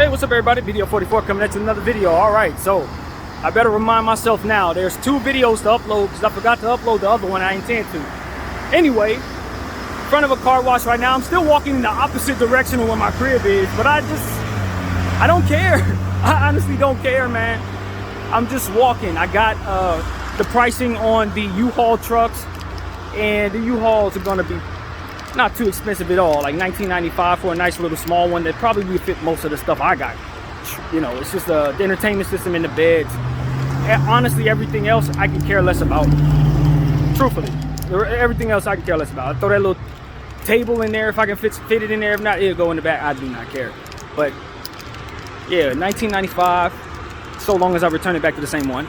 Hey, what's up everybody? BDF 44 coming at you with another video. Alright, so I better remind myself now. There's 2 videos to upload because I forgot to upload the other one I intend to. Anyway, in front of a car wash right now. I'm still walking in the opposite direction of where my crib is, but I don't care. I honestly don't care, man. I'm just walking. I got the pricing on the U-Haul trucks, and the U-Hauls are gonna be not too expensive at all, like $19.95 for a nice little small one that probably would fit most of the stuff I got. You know, it's just the entertainment system in the beds. And honestly, everything else I can care less about. Truthfully, everything else I can care less about. I throw that little table in there if I can fit it in there. If not, it'll go in the back. I do not care. But yeah, $19.95, so long as I return it back to the same one.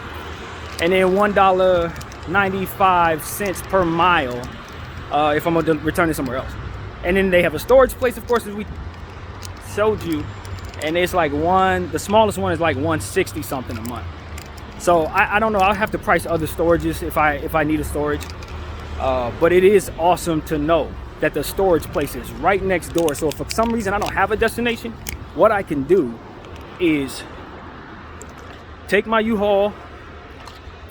And then $1.95 per mile if I'm gonna return it somewhere else. And then they have a storage place, of course, as we showed you, and it's like the smallest one is like $160 something a month. So I don't know, I'll have to price other storages if I need a storage, but it is awesome to know that the storage place is right next door. So if for some reason I don't have a destination, what I can do is take my U-Haul,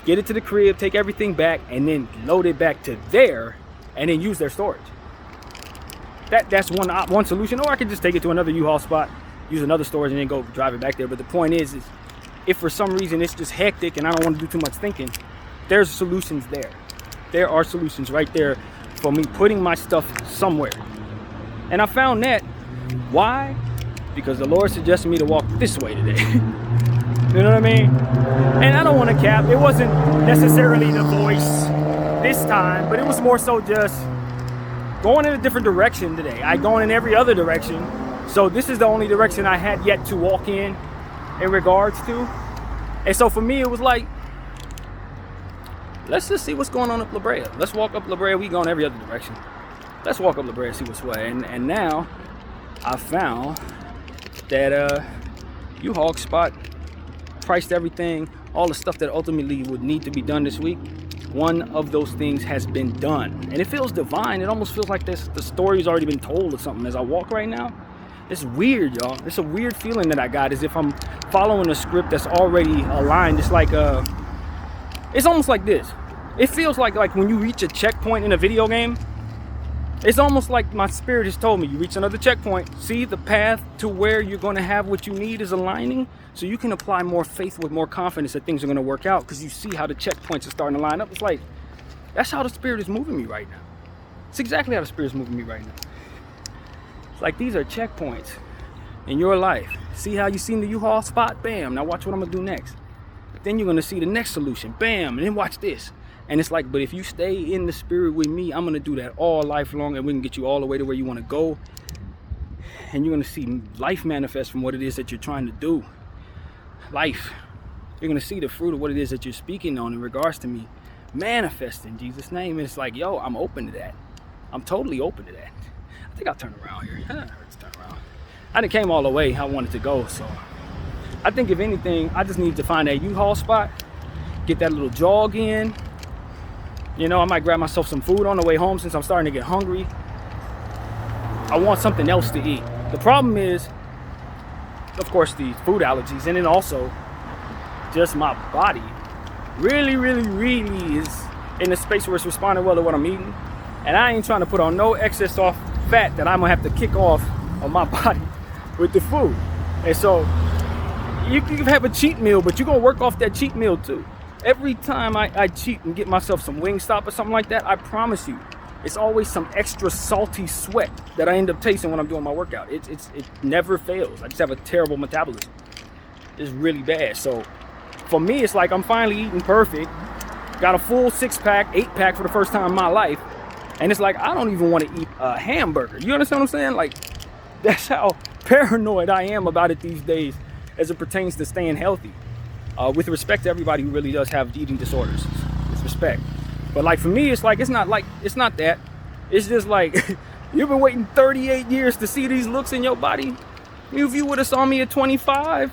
get it to the crib, take everything back, and then load it back to there, and then use their storage. That's one solution. Or I could just take it to another U-Haul spot, use another storage, and then go drive it back there. But the point is if for some reason it's just hectic and I don't want to do too much thinking, there's solutions there. There are solutions right there for me putting my stuff somewhere. And I found that. Why? Because the Lord suggested me to walk this way today. You know what I mean? And I don't want to cap. It wasn't necessarily the voice this time, but it was more so just going in a different direction today. I'd gone in every other direction, so this is the only direction I had yet to walk in regards to. And so for me, it was like, let's just see what's going on up La Brea. Let's walk up La Brea. We go in every other direction. Let's walk up La Brea and see what's what. And now I found that U-Haul spot priced everything, all the stuff that ultimately would need to be done this week. One of those things has been done, and it feels divine. It almost feels like the story's already been told or something as I walk right now. It's weird, y'all. It's a weird feeling that I got, as if I'm following a script that's already aligned. It's like it's almost like this. It feels like when you reach a checkpoint in a video game. It's almost like my spirit has told me, you reach another checkpoint, see the path to where you're going to have what you need is aligning, so you can apply more faith with more confidence that things are going to work out, because you see how the checkpoints are starting to line up. It's like, that's how the spirit is moving me right now. It's exactly how the spirit is moving me right now. It's like these are checkpoints in your life. See how you seen the U-Haul spot? Bam. Now watch what I'm going to do next. Then you're going to see the next solution. Bam. And then watch this. And it's like, but if you stay in the spirit with me, I'm going to do that all life long, and we can get you all the way to where you want to go. And you're going to see life manifest from what it is that you're trying to do. Life. You're going to see the fruit of what it is that you're speaking on in regards to me manifest in Jesus' name. And it's like, yo, I'm open to that. I'm totally open to that. I think I'll turn around here. Let's turn around. I done came all the way I wanted to go. So I think if anything, I just need to find that U-Haul spot, get that little jog in. You know, I might grab myself some food on the way home since I'm starting to get hungry. I want something else to eat. The problem is, of course, the food allergies, and then also just my body really is in a space where it's responding well to what I'm eating. And I ain't trying to put on no excess off fat that I'm gonna have to kick off on my body with the food. And so you can have a cheat meal, but you're gonna work off that cheat meal too. Every time I cheat and get myself some Wingstop or something like that, I promise you, it's always some extra salty sweat that I end up tasting when I'm doing my workout. It never fails. I just have a terrible metabolism. It's really bad. So for me, it's like I'm finally eating perfect. Got a full 6-pack, 8-pack for the first time in my life. And it's like, I don't even want to eat a hamburger. You understand what I'm saying? Like, that's how paranoid I am about it these days as it pertains to staying healthy. With respect to everybody who really does have eating disorders, with respect. But like for me, it's like, it's not that. It's just like, you've been waiting 38 years to see these looks in your body. If you would have saw me at 25,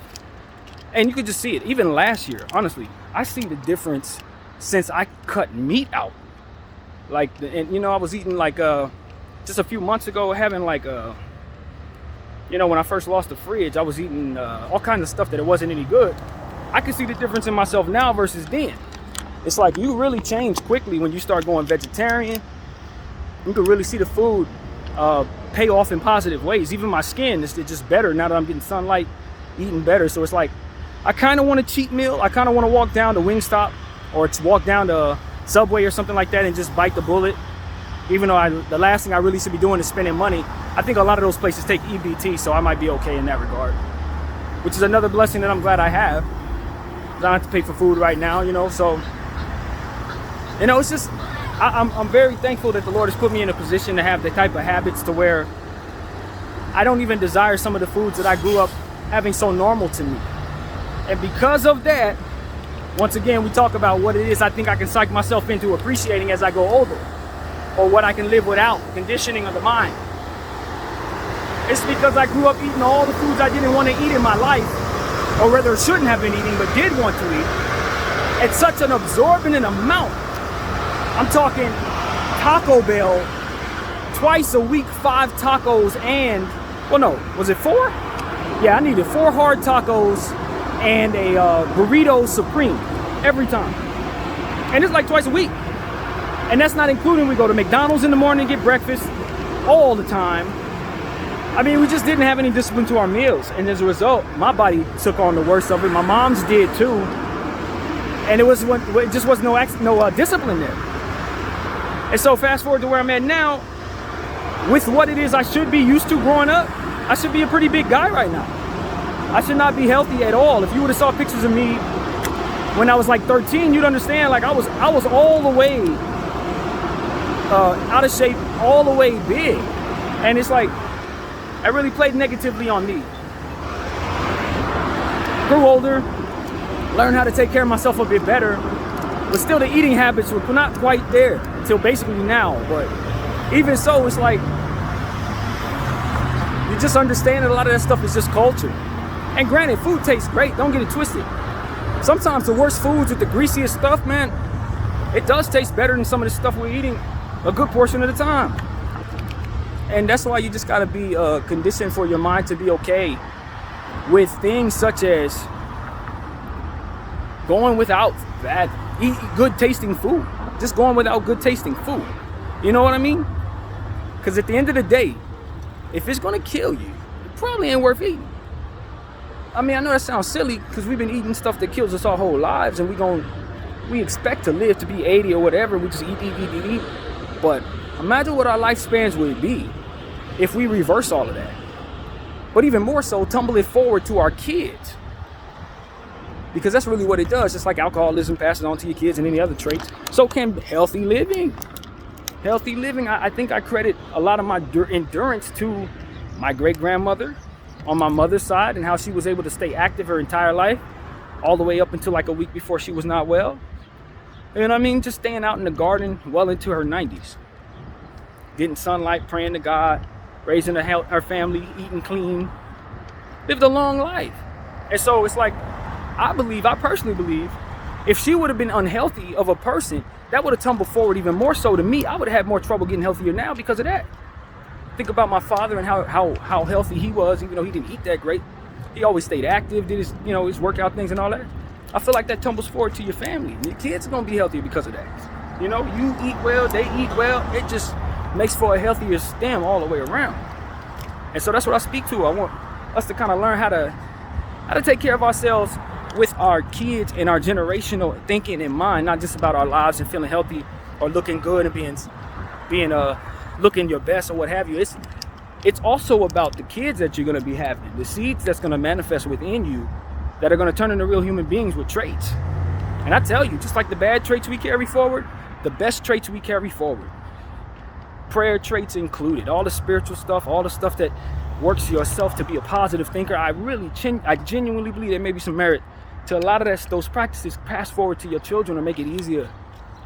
and you could just see it. Even last year, honestly, I see the difference since I cut meat out. Like, and you know, I was eating like, just a few months ago, having like You know, when I first lost the fridge, I was eating all kinds of stuff that it wasn't any good. I can see the difference in myself now versus then. It's like you really change quickly when you start going vegetarian. You can really see the food pay off in positive ways. Even my skin is just better now that I'm getting sunlight, eating better. So it's like, I kind of want a cheat meal. I kind of want to walk down to Wingstop or walk down to Subway or something like that and just bite the bullet. Even though the last thing I really should be doing is spending money. I think a lot of those places take EBT, so I might be okay in that regard. Which is another blessing that I'm glad I have. I don't have to pay for food right now, you know, so. You know, it's just, I'm very thankful that the Lord has put me in a position to have the type of habits to where I don't even desire some of the foods that I grew up having so normal to me. And because of that, once again, we talk about what it is I think I can psych myself into appreciating as I go older, or what I can live without, conditioning of the mind. It's because I grew up eating all the foods I didn't want to eat in my life, or rather shouldn't have been eating but did want to eat, at such an absorbent amount. I'm talking Taco Bell, twice a week, 5 tacos and, well no, was it 4? Yeah, I needed 4 hard tacos and a burrito supreme every time. And it's like twice a week. And that's not including we go to McDonald's in the morning to get breakfast all the time. I mean, we just didn't have any discipline to our meals. And as a result, my body took on the worst of it. My mom's did too. And it just was no discipline there. And so fast forward to where I'm at now, with what it is I should be used to growing up, I should be a pretty big guy right now. I should not be healthy at all. If you would have saw pictures of me when I was like 13, you'd understand like I was all the way out of shape, all the way big. And it's like, that really played negatively on me. Grew older, learned how to take care of myself a bit better, but still the eating habits were not quite there until basically now. But even so, it's like, you just understand that a lot of that stuff is just culture. And granted, food tastes great, don't get it twisted. Sometimes the worst foods with the greasiest stuff, man, it does taste better than some of the stuff we're eating a good portion of the time. And that's why you just gotta be conditioned for your mind to be okay with things such as going without good tasting food. Just going without good tasting food. You know what I mean? Because at the end of the day, if it's gonna kill you, it probably ain't worth eating. I mean, I know that sounds silly because we've been eating stuff that kills us our whole lives, and we expect to live to be 80 or whatever. We just eat. But imagine what our lifespans would be if we reverse all of that. But even more so, tumble it forward to our kids. Because that's really what it does. Just like alcoholism passes on to your kids and any other traits, so can healthy living. Healthy living, I think I credit a lot of my endurance to my great-grandmother on my mother's side and how she was able to stay active her entire life, all the way up until like a week before she was not well. You know what I mean? Just staying out in the garden well into her 90s. Getting sunlight, praying to God, raising her family, eating clean, lived a long life. And so it's like, I personally believe, if she would have been unhealthy of a person, that would have tumbled forward even more so to me. I would have had more trouble getting healthier now because of that. Think about my father and how healthy he was, even though he didn't eat that great. He always stayed active, did his workout things and all that. I feel like that tumbles forward to your family. Your kids are gonna be healthier because of that. You know, you eat well, they eat well. It just makes for a healthier stem all the way around. And so that's what I speak to. I want us to kind of learn how to take care of ourselves with our kids and our generational thinking in mind, not just about our lives and feeling healthy or looking good and being looking your best or what have you. It's also about the kids that you're going to be having, the seeds that's going to manifest within you that are going to turn into real human beings with traits. And I tell you, just like the bad traits we carry forward, the best traits we carry forward, prayer traits included, all the spiritual stuff, all the stuff that works yourself to be a positive thinker. I genuinely believe there may be some merit to a lot of those practices pass forward to your children or make it easier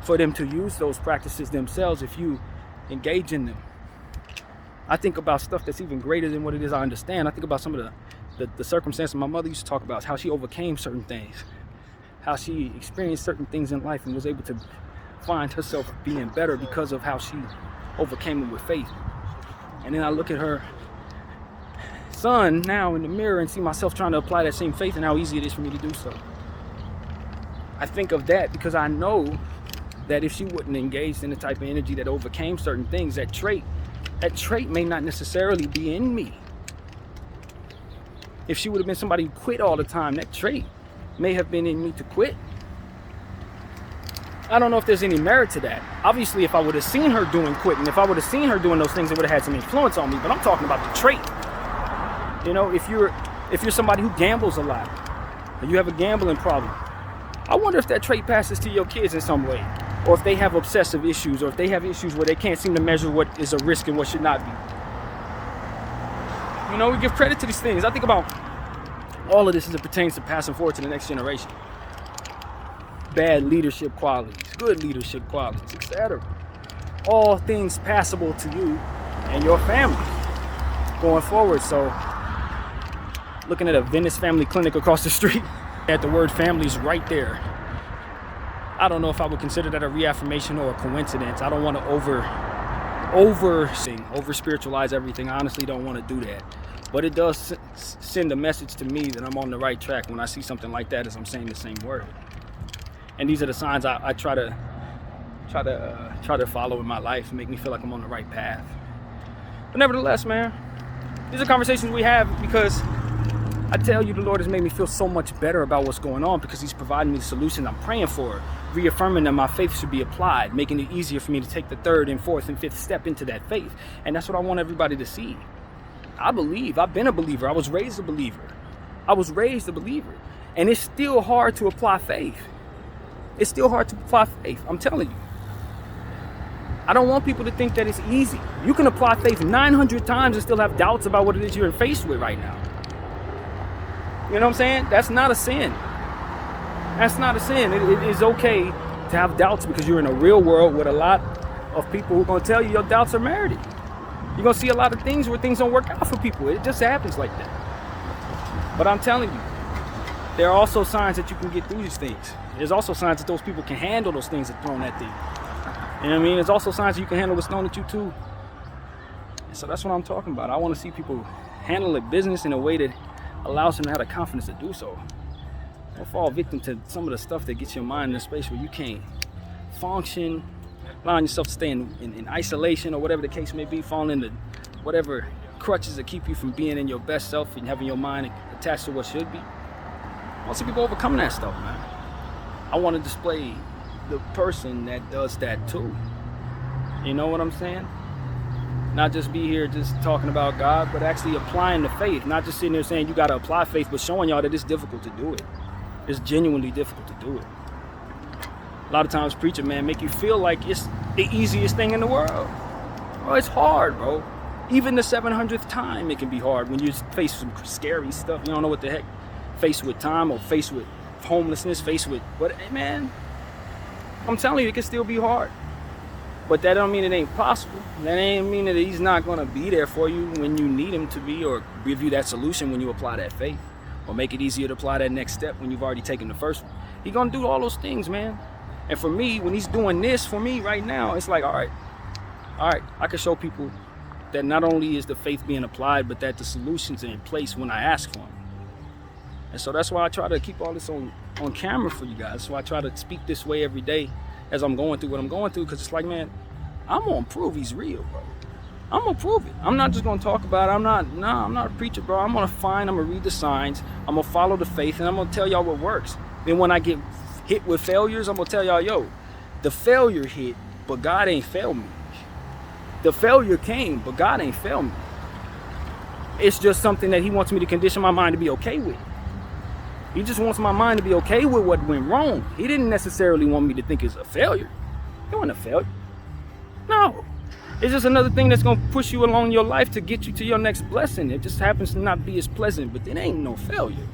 for them to use those practices themselves if you engage in them. I think about stuff that's even greater than what it is I understand. I think about some of the circumstances my mother used to talk about, how she overcame certain things, how she experienced certain things in life and was able to find herself being better because of how she overcame them with faith. And then I look at her son now in the mirror and see myself trying to apply that same faith and how easy it is for me to do so. I think of that because I know that if she wouldn't engage in the type of energy that overcame certain things, that trait may not necessarily be in me. If she would have been somebody who quit all the time, that trait may have been in me to quit. I don't know if there's any merit to that. Obviously, if I would have seen her doing quitting, if I would have seen her doing those things, it would have had some influence on me. But I'm talking about the trait. You know, if you're somebody who gambles a lot, or you have a gambling problem, I wonder if that trait passes to your kids in some way, or if they have obsessive issues, or if they have issues where they can't seem to measure what is a risk and what should not be. You know, we give credit to these things. I think about all of this as it pertains to passing forward to the next generation. Bad leadership qualities, good leadership qualities, etc. All things passable to you and your family going forward. So, looking at a Venice family clinic across the street, at the word family's right there. I don't know if I would consider that a reaffirmation or a coincidence. I don't want to over spiritualize everything. I honestly don't want to do that. But it does send a message to me that I'm on the right track when I see something like that as I'm saying the same word. And these are the signs I try to follow in my life and make me feel like I'm on the right path. But nevertheless, man, these are conversations we have because I tell you, the Lord has made me feel so much better about what's going on because He's providing me the solution I'm praying for, reaffirming that my faith should be applied, making it easier for me to take the third and fourth and fifth step into that faith. And that's what I want everybody to see. I believe. I've been a believer. I was raised a believer. And it's still hard to apply faith. I'm telling you. I don't want people to think that it's easy. You can apply faith 900 times and still have doubts about what it is you're faced with right now. You know what I'm saying? That's not a sin. It is okay to have doubts because you're in a real world with a lot of people who are going to tell you your doubts are merited. You're going to see a lot of things where things don't work out for people. It just happens like that. But I'm telling you, there are also signs that you can get through these things. There's also signs that those people can handle those things that are thrown at them. You know what I mean? There's also signs that you can handle what's thrown at you too. And so that's what I'm talking about. I want to see people handle their business in a way that allows them to have the confidence to do so. Don't fall victim to some of the stuff that gets your mind in a space where you can't function, allowing yourself to stay in isolation or whatever the case may be, falling into whatever crutches that keep you from being in your best self and having your mind attached to what should be. I want to see people overcome that stuff, man. I want to display the person that does that too. You know what I'm saying? Not just be here just talking about God, but actually applying the faith. Not just sitting there saying you got to apply faith, but showing y'all that it's difficult to do it. It's genuinely difficult to do it. A lot of times preachers, man, make you feel like it's the easiest thing in the world. Well, it's hard, bro. Even the 700th time it can be hard when you're faced with some scary stuff. You don't know what the heck. Faced with time or faced with homelessness, faced with what, man. I'm telling you, it can still be hard. But that don't mean it ain't possible. That ain't mean that He's not going to be there for you when you need Him to be, or give you that solution when you apply that faith, or make it easier to apply that next step when you've already taken the first one. He's going to do all those things, man. And for me, when He's doing this for me right now, it's like, all right, I can show people that not only is the faith being applied, but that the solutions are in place when I ask for them. And so that's why I try to keep all this on camera for you guys. So I try to speak this way every day as I'm going through what I'm going through, because it's like, man, I'm gonna prove He's real, bro. I'm gonna prove it. I'm not just gonna talk about it. I'm not a preacher, bro. I'm gonna read the signs, I'm gonna follow the faith, and I'm gonna tell y'all what works. Then when I get hit with failures, I'm gonna tell y'all, yo, the failure hit, but God ain't failed me. The failure came, but God ain't failed me. It's just something that He wants me to condition my mind to be okay with. He just wants my mind to be okay with what went wrong. He didn't necessarily want me to think it's a failure. It wasn't a failure. No. It's just another thing that's going to push you along your life to get you to your next blessing. It just happens to not be as pleasant, but it ain't no failure.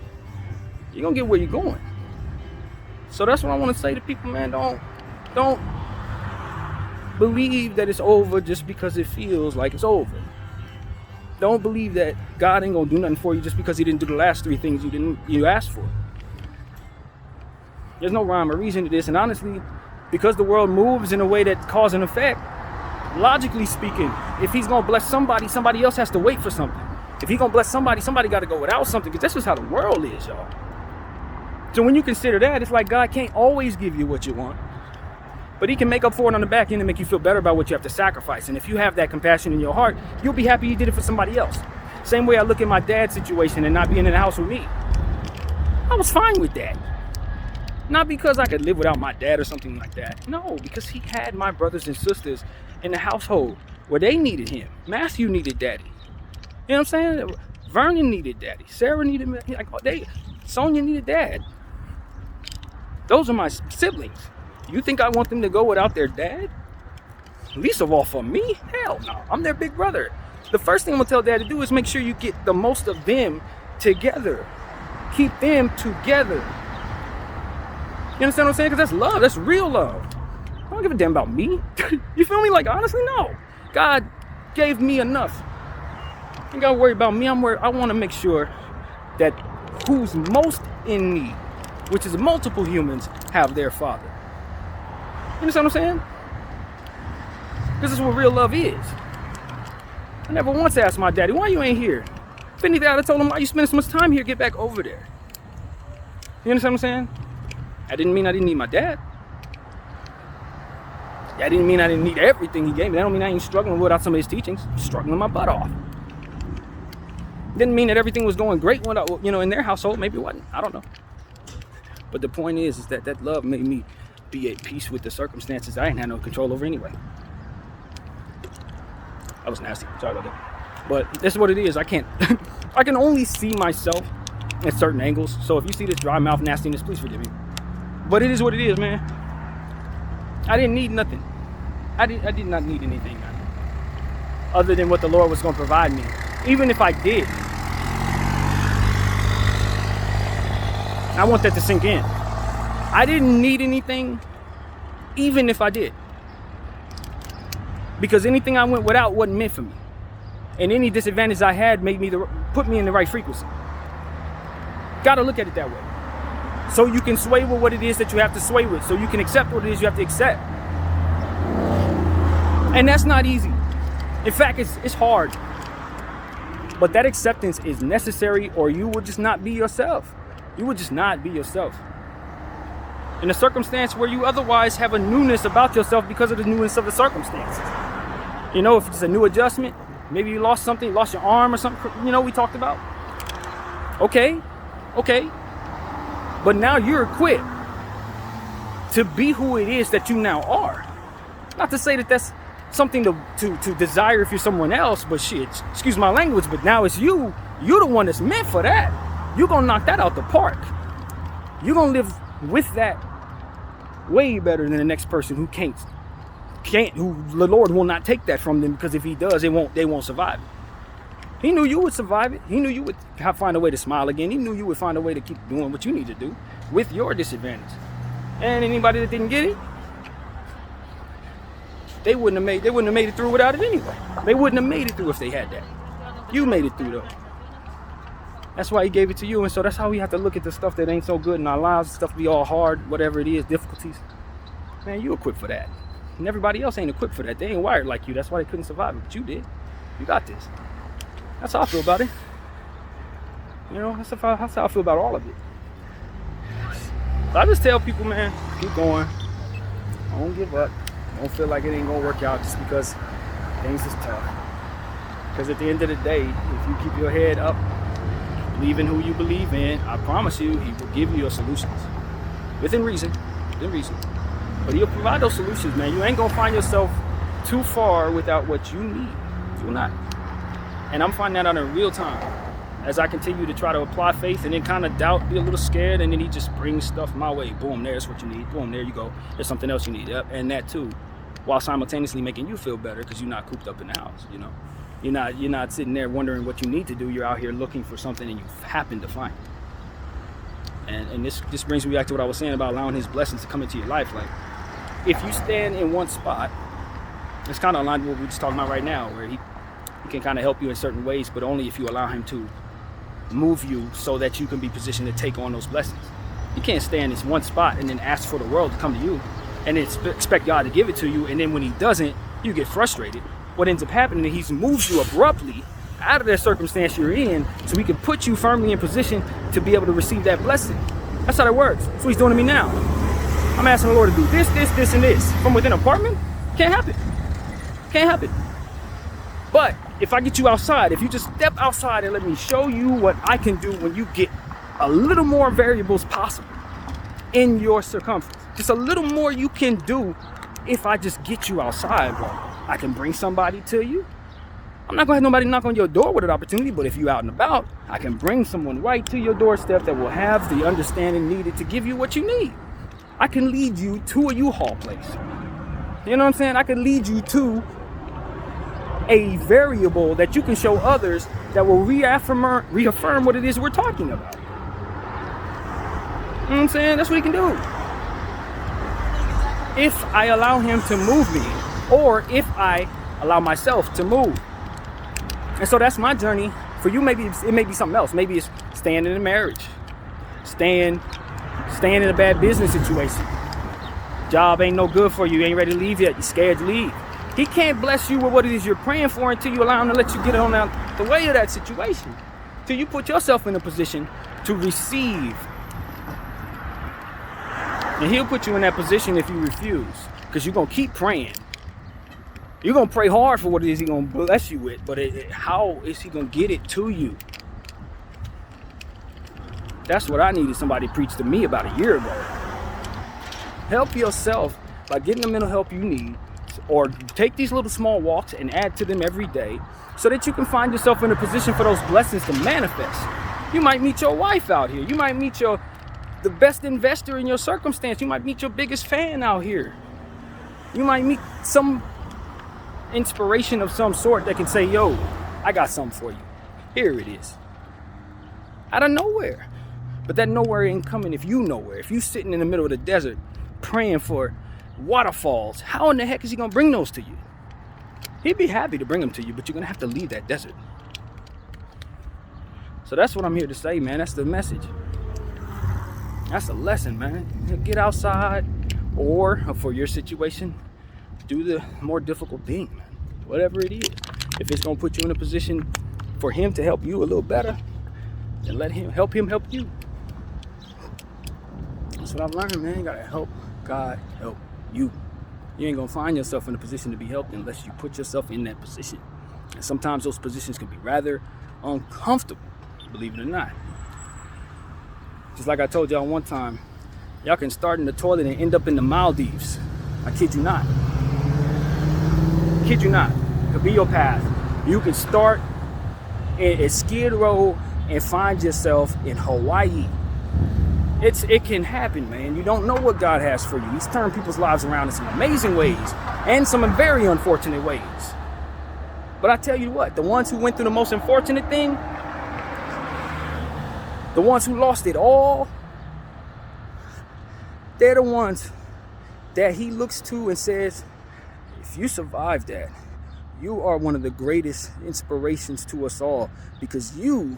You're going to get where you're going. So that's what I want to say to people, man. Don't believe that it's over just because it feels like it's over. Don't believe that God ain't gonna do nothing for you just because He didn't do the last 3 things you asked for. There's no rhyme or reason to this, and honestly, because the world moves in a way that cause and effect, logically speaking, if He's gonna bless somebody, somebody else has to wait for something. If he gonna bless somebody, somebody got to go without something, because that's just how the world is, y'all. So when you consider that, it's like God can't always give you what you want, but he can make up for it on the back end and make you feel better about what you have to sacrifice. And if you have that compassion in your heart, you'll be happy you did it for somebody else. Same way I look at my dad's situation and not being in the house with me. I was fine with that. Not because I could live without my dad or something like that. No, because he had my brothers and sisters in the household where they needed him. Matthew needed daddy. You know what I'm saying? Vernon needed daddy. Sarah needed, like, Sonia needed dad. Those are my siblings. You think I want them to go without their dad? Least of all for me? Hell no. I'm their big brother. The first thing I'm gonna tell dad to do is make sure you get the most of them together. Keep them together. You understand what I'm saying? Because that's love. That's real love. I don't give a damn about me. You feel me? Like, honestly, no. God gave me enough. I ain't gotta worry about me. I want to make sure that who's most in need, which is multiple humans, have their father. You understand what I'm saying? This is what real love is. I never once asked my daddy, why you ain't here? If anything, I'd have told him, why you spending so much time here? Get back over there. You understand what I'm saying? That didn't mean I didn't need my dad. That didn't mean I didn't need everything he gave me. That don't mean I ain't struggling without some of his teachings. I'm struggling my butt off. Didn't mean that everything was going great when in their household. Maybe it wasn't. I don't know. But the point is that that love made me be at peace with the circumstances I ain't had no control over anyway. That was nasty. Sorry about that. But this is what it is. I can only see myself at certain angles. So if you see this dry mouth nastiness, please forgive me. But it is what it is, man. I didn't need nothing. I did not need anything other than what the Lord was going to provide me. Even if I did, I want that to sink in. I didn't need anything, even if I did. Because anything I went without wasn't meant for me. And any disadvantage I had put me in the right frequency. Gotta look at it that way. So you can sway with what it is that you have to sway with. So you can accept what it is you have to accept. And that's not easy. In fact, it's hard. But that acceptance is necessary, or you will just not be yourself. You will just not be yourself. In a circumstance where you otherwise have a newness about yourself because of the newness of the circumstances. You know, if it's a new adjustment, maybe you lost something, you lost your arm or something, we talked about. Okay. But now you're equipped to be who it is that you now are. Not to say that that's something to desire if you're someone else, but shit, excuse my language, but now it's you. You're the one that's meant for that. You're gonna knock that out the park. You're gonna live with that way better than the next person who who the Lord will not take that from them, because if he does, they won't survive it. He knew you would survive it. He knew you would find a way to smile again. He knew you would find a way to keep doing what you need to do with your disadvantage. And anybody that didn't get it, they wouldn't have made it through without it anyway. They wouldn't have made it through if they had that. You made it through though. That's why he gave it to you. And so that's how we have to look at the stuff that ain't so good in our lives. Stuff be all hard, whatever it is, difficulties. Man, you equipped for that. And everybody else ain't equipped for that. They ain't wired like you. That's why they couldn't survive it. But you did. You got this. That's how I feel about it. That's how I feel about all of it. So I just tell people, man, keep going. Don't give up. Don't feel like it ain't gonna work out just because things is tough. Because at the end of the day, if you keep your head up, believe in who you believe in, I promise you, he will give you your solutions. Within reason. But he'll provide those solutions, man. You ain't gonna find yourself too far without what you need. You're not. And I'm finding that out in real time as I continue to try to apply faith and then kind of doubt, be a little scared, and then he just brings stuff my way. Boom, there's what you need. Boom, there you go. There's something else you need. Yep, and that too, while simultaneously making you feel better because you're not cooped up in the house. You're not sitting there wondering what you need to do. You're out here looking for something and you happen to find it. And this brings me back to what I was saying about allowing his blessings to come into your life. Like, if you stand in one spot, it's kind of aligned with what we're just talking about right now, where he can kind of help you in certain ways, but only if you allow him to move you so that you can be positioned to take on those blessings. You can't stay in this one spot and then ask for the world to come to you and then expect God to give it to you, and then when he doesn't, you get frustrated. What ends up happening is he moves you abruptly out of that circumstance you're in so he can put you firmly in position to be able to receive that blessing. That's how that works. That's what he's doing to me now. I'm asking the Lord to do this, this, this, and this from within an apartment. Can't happen. Can't happen. But if I get you outside, if you just step outside and let me show you what I can do when you get a little more variables possible in your circumference, just a little more you can do if I just get you outside, bro. I can bring somebody to you. I'm not gonna have nobody knock on your door with an opportunity, but if you out and about, I can bring someone right to your doorstep that will have the understanding needed to give you what you need. I can lead you to a U-Haul place. You know what I'm saying? I can lead you to a variable that you can show others that will reaffirm what it is we're talking about. You know what I'm saying? That's what he can do. If I allow him to move me, or if I allow myself to move. And so that's my journey. For you, maybe it may be something else. Maybe it's staying in a marriage, staying in a bad business situation. Job ain't no good for you. You ain't ready to leave yet. You're scared to leave. He can't bless you with what it is you're praying for until you allow him to let you get on out the way of that situation. Till you put yourself in a position to receive. And he'll put you in that position if you refuse. Because you're going to keep praying. You're going to pray hard for what it is he's going to bless you with. But how is he going to get it to you? That's what I needed somebody to preach to me about a year ago. Help yourself by getting the mental help you need. Or take these little small walks and add to them every day so that you can find yourself in a position for those blessings to manifest. You might meet your wife out here. You might meet the best investor in your circumstance. You might meet your biggest fan out here. You might meet some inspiration of some sort that can say, yo, I got something for you. Here it is. Out of nowhere. But that nowhere ain't coming if you nowhere. If you sitting in the middle of the desert praying for waterfalls, how in the heck is he gonna bring those to you? He'd be happy to bring them to you, but you're gonna have to leave that desert. So that's what I'm here to say, man. That's the message. That's the lesson, man. Get outside, or for your situation, do the more difficult thing, man. Whatever it is. If it's gonna put you in a position for him to help you a little better, then let him help you. That's what I've learned, man. You gotta help God help you. You ain't gonna find yourself in a position to be helped unless you put yourself in that position. And sometimes those positions can be rather uncomfortable, believe it or not. Just like I told y'all one time, y'all can start in the toilet and end up in the Maldives. I kid you not. Kid you not. It could be your path. You can start at Skid Row and find yourself in Hawaii. It can happen, man. You don't know what God has for you. He's turned people's lives around in some amazing ways and some very unfortunate ways. But I tell you what, the ones who went through the most unfortunate thing, the ones who lost it all, they're the ones that he looks to and says, if you survive that, you are one of the greatest inspirations to us all, because you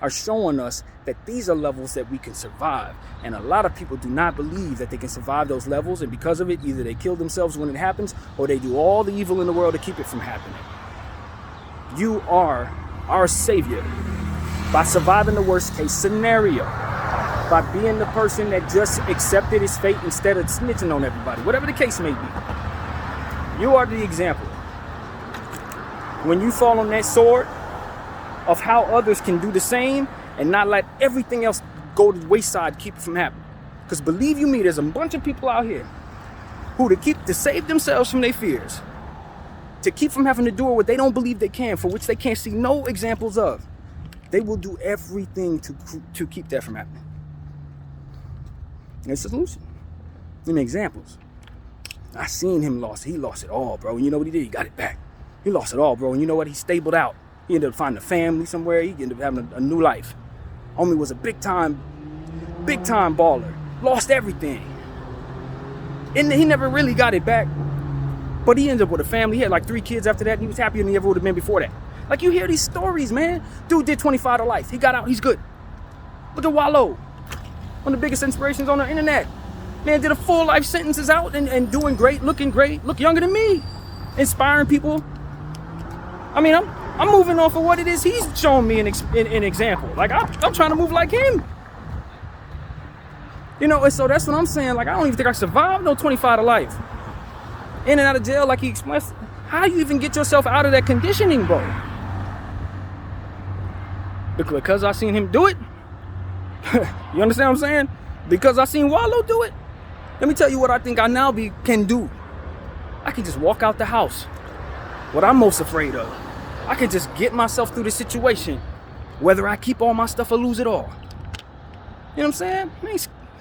are showing us that these are levels that we can survive. And a lot of people do not believe that they can survive those levels, and because of it, either they kill themselves when it happens, or they do all the evil in the world to keep it from happening. You are our savior by surviving the worst case scenario, by being the person that just accepted his fate instead of snitching on everybody, whatever the case may be. You are the example. When you fall on that sword of how others can do the same and not let everything else go to the wayside, keep it from happening. Because believe you me, there's a bunch of people out here who to save themselves from their fears, to keep from having to do what they don't believe they can, for which they can't see no examples of, they will do everything to keep that from happening. And it's a solution. And examples. I seen him he lost it all, bro. And you know what he did? He got it back. He lost it all, bro. And you know what? He stabled out. He ended up finding a family somewhere. He ended up having a new life. Homie was a big time baller. Lost everything. And he never really got it back. But he ended up with a family. He had like 3 kids after that. And he was happier than he ever would have been before that. Like, you hear these stories, man. Dude did 25 to life. He got out. He's good. Look at Wallow. One of the biggest inspirations on the internet. Man did a full life sentences out and doing great, looking great. Look younger than me. Inspiring people. I mean, I'm moving off of what it is he's showing me an example. Like, I'm trying to move like him. You know, and so that's what I'm saying. Like, I don't even think I survived no 25 to life. In and out of jail, like he expressed. How do you even get yourself out of that conditioning, bro? Because I seen him do it. You understand what I'm saying? Because I seen Wallow do it. Let me tell you what I think I now can do. I can just walk out the house. What I'm most afraid of. I can just get myself through the situation, whether I keep all my stuff or lose it all. You know what I'm saying?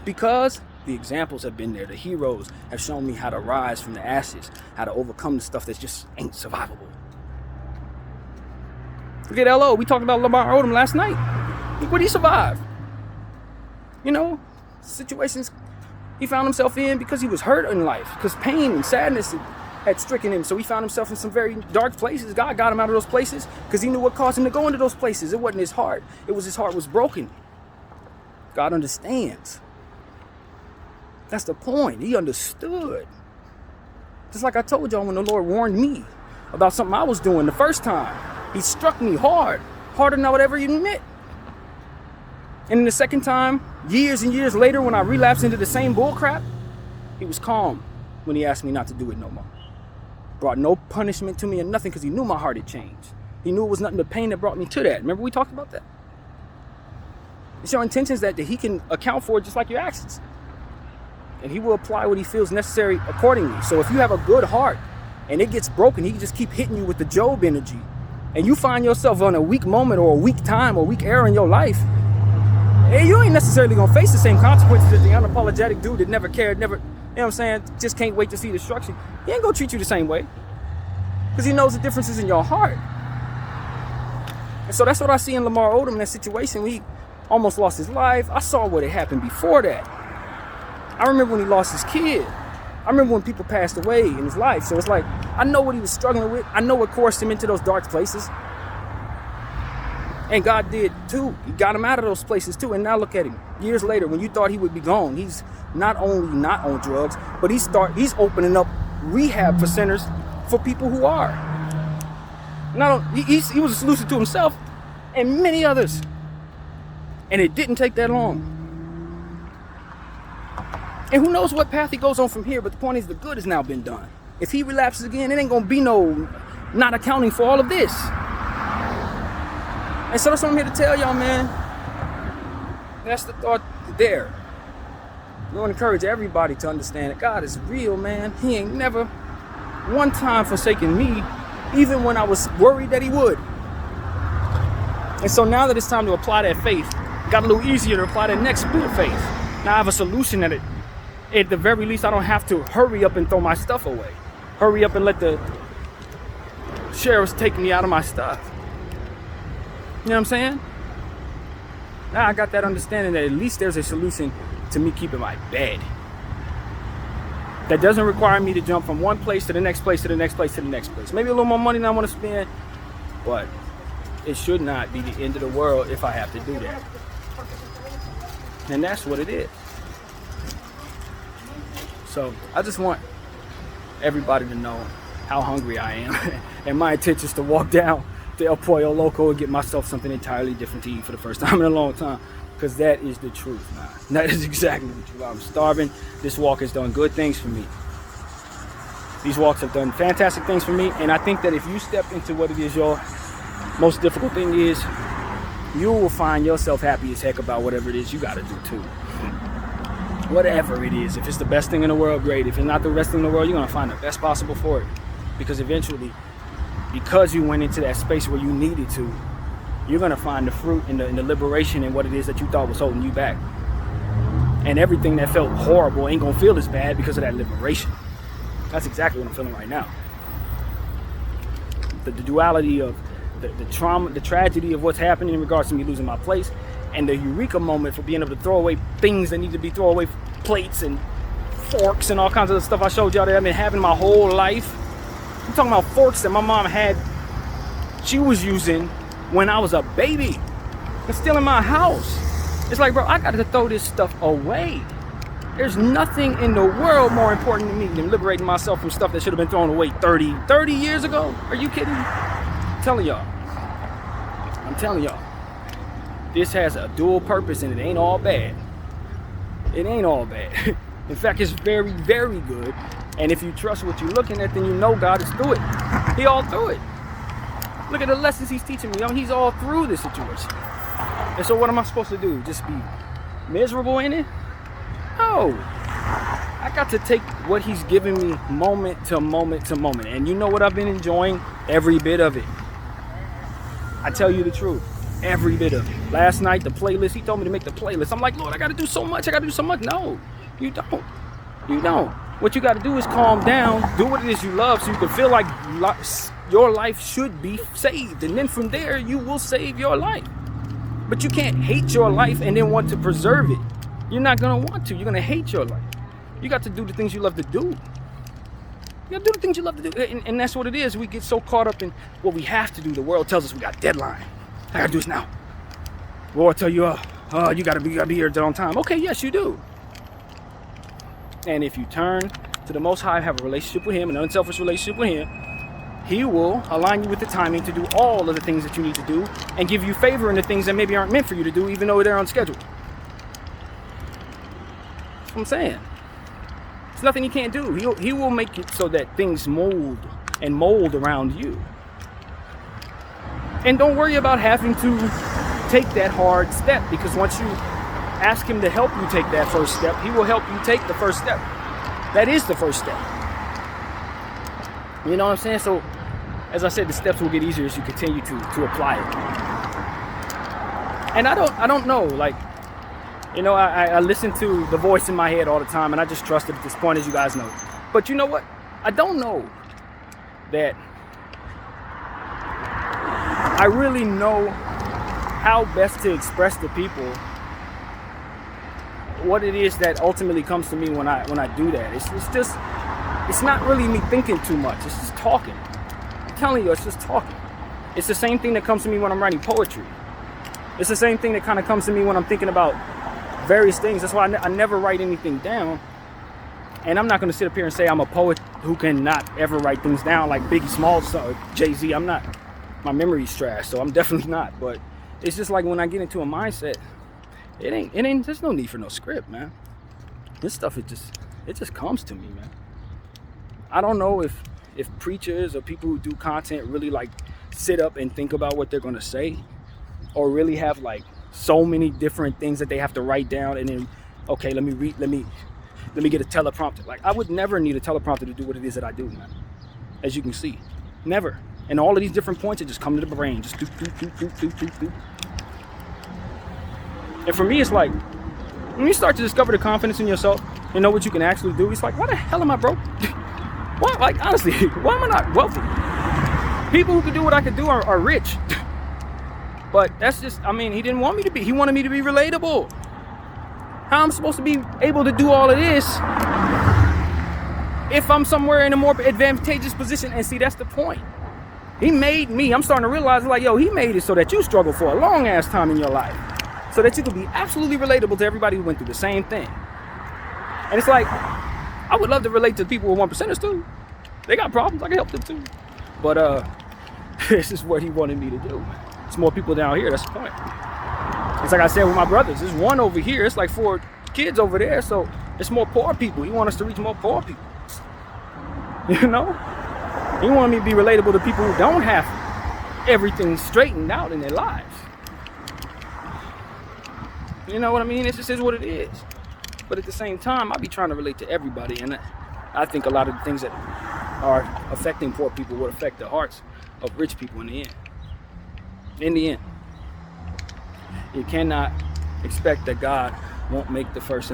Because the examples have been there. The heroes have shown me how to rise from the ashes, how to overcome the stuff that just ain't survivable. Forget LO. We talked about Lamar Odom last night. Look what he survived. You know, situations he found himself in because he was hurt in life, because pain and sadness had stricken him. So he found himself in some very dark places. God got him out of those places because he knew what caused him to go into those places. It wasn't his heart. It was his heart was broken. God understands. That's the point. He understood. Just like I told y'all when the Lord warned me about something I was doing the first time. He struck me hard, harder than I would ever even admit. And then the second time, years and years later, when I relapsed into the same bullcrap, he was calm when he asked me not to do it no more. Brought no punishment to me or nothing because he knew my heart had changed. He knew it was nothing but pain that brought me to that. Remember we talked about that? It's your intentions that he can account for just like your actions. And he will apply what he feels necessary accordingly. So if you have a good heart and it gets broken, he can just keep hitting you with the Job energy. And you find yourself on a weak moment or a weak time or weak era in your life, and you ain't necessarily gonna face the same consequences as the unapologetic dude that never cared, never, you know what I'm saying, just can't wait to see destruction. He ain't gonna treat you the same way. Because he knows the differences in your heart. And so that's what I see in Lamar Odom in that situation. He almost lost his life. I saw what had happened before that. I remember when he lost his kid. I remember when people passed away in his life. So it's like, I know what he was struggling with. I know what forced him into those dark places. And God did too. He got him out of those places too. And now look at him. Years later, when you thought he would be gone, he's not only not on drugs, but he's opening up rehab centers for people who are. He was a solution to himself and many others. And it didn't take that long. And who knows what path he goes on from here, but the point is the good has now been done. If he relapses again, it ain't gonna be no not accounting for all of this. And so that's what I'm here to tell y'all, man. That's the thought there. We want to encourage everybody to understand that God is real, man. He ain't never one time forsaken me, even when I was worried that he would. And so now that it's time to apply that faith, it got a little easier to apply that next bit of faith. Now I have a solution that at the very least, I don't have to hurry up and throw my stuff away. Hurry up and let the sheriffs take me out of my stuff. You know what I'm saying? Now I got that understanding that at least there's a solution to me keeping my bed. That doesn't require me to jump from one place to the next place to the next place to the next place. Maybe a little more money than I want to spend, but it should not be the end of the world if I have to do that. And that's what it is. So I just want everybody to know how hungry I am. And my intention is to walk down to El Pollo Loco and get myself something entirely different to eat for the first time in a long time. Because that is the truth, man. That is exactly the truth. I'm starving. This walk has done good things for me. These walks have done fantastic things for me. And I think that if you step into what it is your most difficult thing is, you will find yourself happy as heck about whatever it is you got to do too. Whatever it is. If it's the best thing in the world, great. If it's not the best thing in the world, you're going to find the best possible for it. Because eventually, because you went into that space where you needed to, you're going to find the fruit in the liberation in what it is that you thought was holding you back. And everything that felt horrible ain't going to feel as bad because of that liberation. That's exactly what I'm feeling right now. The duality of the trauma, the tragedy of what's happening in regards to me losing my place, and the eureka moment for being able to throw away things that need to be thrown away, plates and forks and all kinds of stuff I showed y'all that I've been having my whole life. I'm talking about forks that my mom had, she was using when I was a baby. It's still in my house. It's like, bro, I got to throw this stuff away. There's nothing in the world more important to me than liberating myself from stuff that should have been thrown away 30 years ago. Are you kidding me? I'm telling y'all. I'm telling y'all, this has a dual purpose and it ain't all bad. It ain't all bad. In fact, it's very, very good. And if you trust what you're looking at, then you know God is through it. He all through it. Look at the lessons he's teaching me. He's all through this situation. And so what am I supposed to do? Just be miserable in it? No. I got to take what he's giving me moment to moment to moment. And you know what I've been enjoying? Every bit of it. I tell you the truth. Every bit of it. Last night, the playlist, he told me to make the playlist. I'm like, Lord, I got to do so much. No, you don't. You don't. What you got to do is calm down, do what it is you love so you can feel like your life should be saved. And then from there, you will save your life. But you can't hate your life and then want to preserve it. You're not going to want to. You're going to hate your life. You got to do the things you love to do. You got to do the things you love to do. And that's what it is. We get so caught up in what we have to do. The world tells us we got a deadline. I got to do this now. Lord tell you, you got to be here on time. Okay, yes, you do. And if you turn to the Most High, have a relationship with him, an unselfish relationship with him, he will align you with the timing to do all of the things that you need to do and give you favor in the things that maybe aren't meant for you to do, even though they're on schedule. That's what I'm saying. There's nothing he can't do. He will make it so that things mold around you. And don't worry about having to take that hard step, because once you ask him to help you take that first step, he will help you take the first step. That is the first step. You know what I'm saying? So, as I said, the steps will get easier as you continue to apply it. And I don't know, like, you know, I listen to the voice in my head all the time, and I just trust it at this point, as you guys know. But you know what? I don't know that I really know how best to express to people what it is that ultimately comes to me when I do that. It's not really me thinking too much. It's just talking. I'm telling you, it's just talking. It's the same thing that comes to me when I'm writing poetry. It's the same thing that kind of comes to me when I'm thinking about various things. That's why I never write anything down. And I'm not going to sit up here and say I'm a poet who cannot ever write things down like Biggie Smalls or Jay-Z. I'm not. My memory's trash, so I'm definitely not. But it's just like when I get into a mindset, it ain't, there's no need for no script, man. This stuff, it just comes to me, man. I don't know if preachers or people who do content really like sit up and think about what they're going to say, or really have like so many different things that they have to write down and then, okay, let me get a teleprompter. Like, I would never need a teleprompter to do what it is that I do, man. As you can see, never. And all of these different points that just come to the brain, just do. And for me, it's like, when you start to discover the confidence in yourself and know what you can actually do, it's like, why the hell am I broke? Why, like, honestly, why am I not wealthy? People who can do what I can do are rich. But that's just, I mean, he didn't want me to be. He wanted me to be relatable. How I'm supposed to be able to do all of this if I'm somewhere in a more advantageous position? And see, that's the point. He made me, I'm starting to realize, like, yo, he made it so that you struggle for a long ass time in your life, so that you can be absolutely relatable to everybody who went through the same thing. And it's like, I would love to relate to people with 1%ers too. They got problems, I can help them too. But this is what he wanted me to do. It's more people down here, that's the point. It's like I said with my brothers, there's one over here, it's like 4 kids over there, so it's more poor people. He wants us to reach more poor people. You know? He wanted me to be relatable to people who don't have everything straightened out in their lives. You know what I mean? It just is what it is. But at the same time, I be trying to relate to everybody, and I think a lot of the things that are affecting poor people would affect the hearts of rich people in the end. In the end. You cannot expect that God won't make the first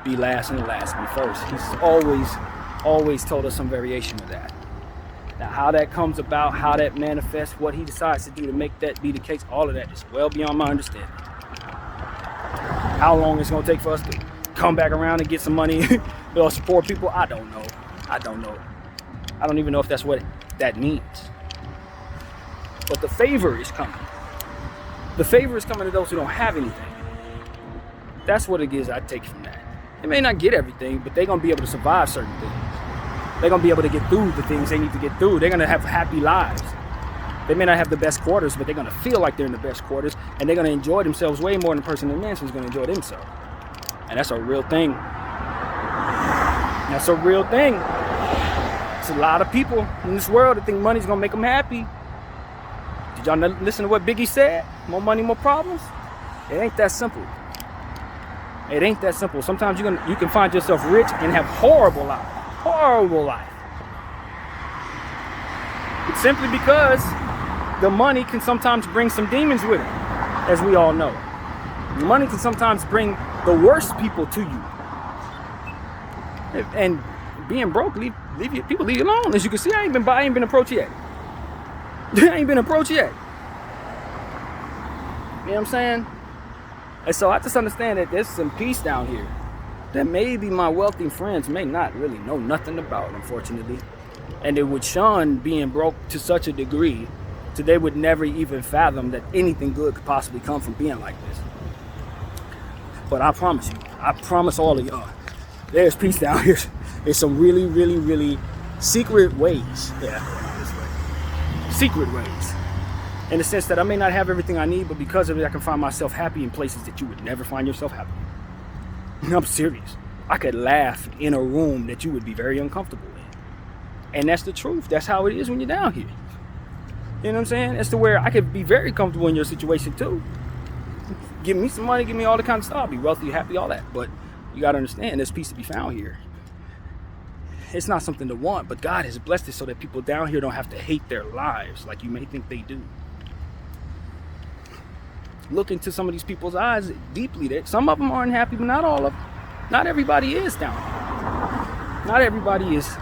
be last and the last be first. He's always told us some variation of that. Now, how that comes about, how that manifests, what he decides to do to make that be the case, all of that is well beyond my understanding. How long it's going to take for us to come back around and get some money or support people, I don't know. I don't even know if that's what that means. But the favor is coming. The favor is coming to those who don't have anything. That's what it is I take from that. They may not get everything, but they're going to be able to survive certain things. They're going to be able to get through the things they need to get through. They're going to have happy lives. They may not have the best quarters, but they're going to feel like they're in the best quarters, and they're going to enjoy themselves way more than the person in the mansion is going to enjoy themselves. And that's a real thing. That's a real thing. There's a lot of people in this world that think money's going to make them happy. Did y'all listen to what Biggie said? More money, more problems? It ain't that simple. It ain't that simple. Sometimes you can find yourself rich and have horrible life. Horrible life. It's simply because the money can sometimes bring some demons with it, as we all know. The money can sometimes bring the worst people to you. And being broke, people leave you alone. As you can see, I ain't been approached yet. I ain't been approached yet. You know what I'm saying? And so I just understand that there's some peace down here that maybe my wealthy friends may not really know nothing about, unfortunately. And it would shun being broke to such a degree that they would never even fathom that anything good could possibly come from being like this. But I promise you, I promise all of y'all, there's peace down here. There's some really, really, really secret ways. Yeah, this way. Secret ways. In the sense that I may not have everything I need, but because of it, I can find myself happy in places that you would never find yourself happy. I'm serious. I could laugh in a room that you would be very uncomfortable in. And that's the truth. That's how it is when you're down here. You know what I'm saying? That's to where I could be very comfortable in your situation too. Give me some money, give me all the kind of stuff. I'll be wealthy, happy, all that. But you got to understand, there's peace to be found here. It's not something to want, but God has blessed it so that people down here don't have to hate their lives like you may think they do. Look into some of these people's eyes deeply. That some of them aren't happy, but not all of them. Not everybody is down here. Not everybody is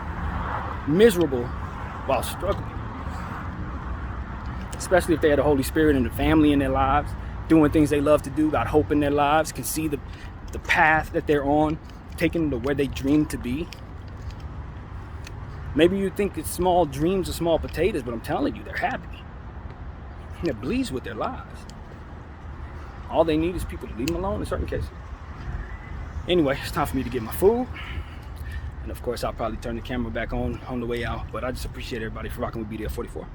miserable while struggling. Especially if they had the Holy Spirit and the family in their lives, doing things they love to do, got hope in their lives, can see the path that they're on, taking them to where they dream to be. Maybe you think it's small dreams or small potatoes, but I'm telling you, they're happy. And it bleeds with their lives. All they need is people to leave them alone in certain cases. Anyway, it's time for me to get my food. And of course, I'll probably turn the camera back on the way out. But I just appreciate everybody for rocking with BDF 44.